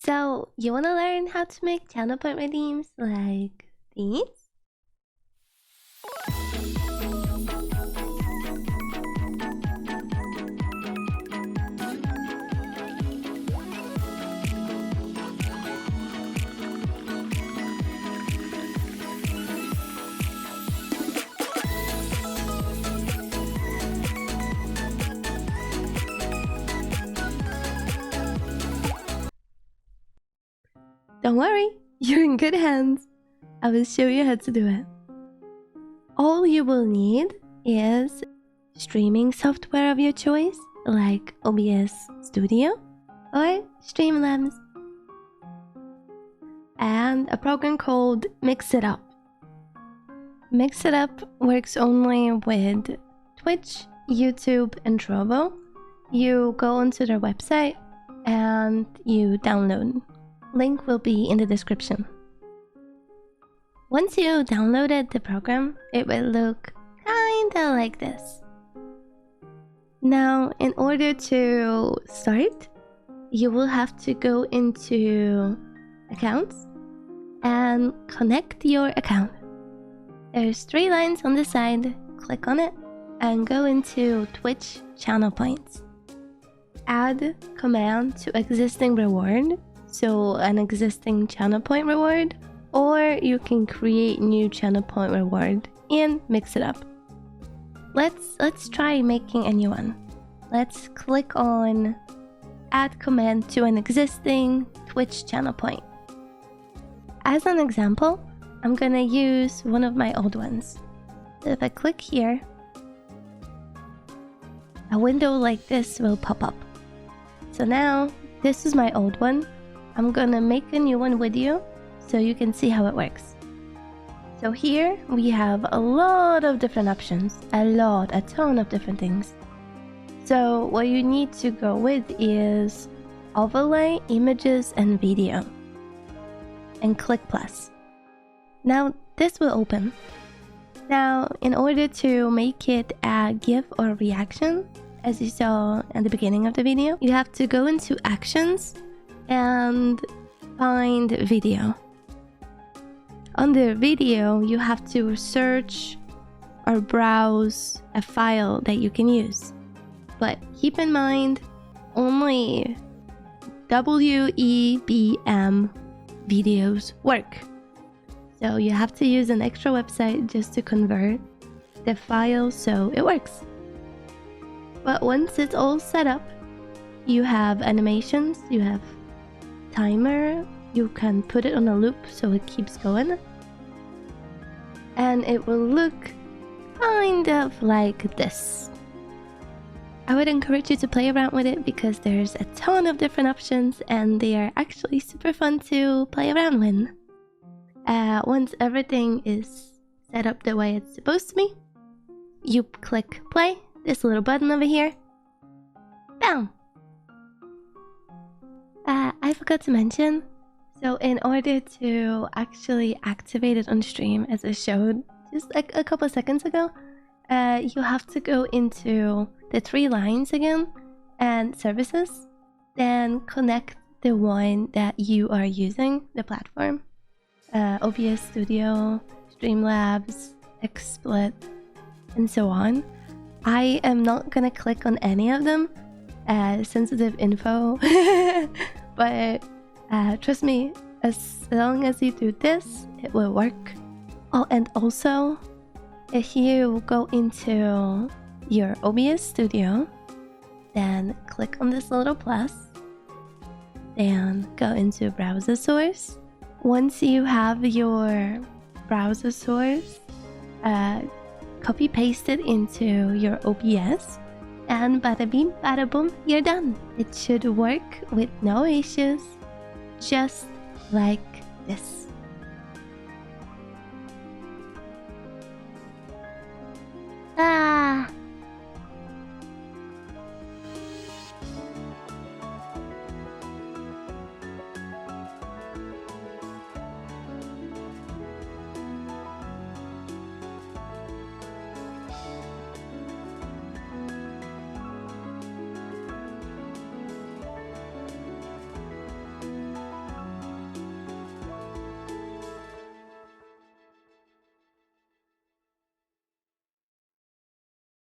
So, you wanna learn how to make channel point redeems like these? Don't worry, you're in good hands. I will show you how to do it. All you will need is streaming software of your choice, like OBS Studio or Streamlabs, and a program called Mix It Up. Mix It Up works only with Twitch, YouTube, and Trovo. You go onto their website and you download. Link will be in the description. Once you downloaded the program, it will look kinda like this. Now, in order to start, you will have to go into Accounts and connect your account. There's 3 lines on the side. Click on it and go into Twitch channel points. Add command to existing reward, so an existing channel point reward, or you can create new channel point reward and mix it up. Let's try making a new one. Let's click on add command to an existing Twitch channel point. As an example, I'm gonna use one of my old ones. So if I click here, a window like this will pop up. So now this is my old one. I'm gonna make a new one with you so you can see how it works. So here we have a lot of different options, a ton of different things. So what you need to go with is overlay, images, and video. And click plus. Now this will open. Now in order to make it a GIF or reaction, as you saw at the beginning of the video, you have to go into actions and find video. Under video, you have to search or browse a file that you can use. But keep in mind, only WEBM videos work. So you have to use an extra website just to convert the file so it works. But once it's all set up, you have animations, you have timer, you can put it on a loop so it keeps going, and it will look kind of like this. I would encourage you to play around with it because there's a ton of different options and they are actually super fun to play around with. Once everything is set up the way it's supposed to be, you click play, this little button over here, bam! I forgot to mention, so in order to actually activate it on stream, as I showed just like a couple seconds ago, you have to go into the 3 lines again and services, then connect the one that you are using, the platform, OBS Studio, Streamlabs, XSplit, and so on. I am not gonna click on any of them, sensitive info, but trust me, as long as you do this, it will work. Oh, and also, if you go into your OBS Studio, then click on this little plus, then go into browser source. Once you have your browser source, copy paste it into your OBS, and bada bing bada boom, you're done. It should work with no issues, just like this.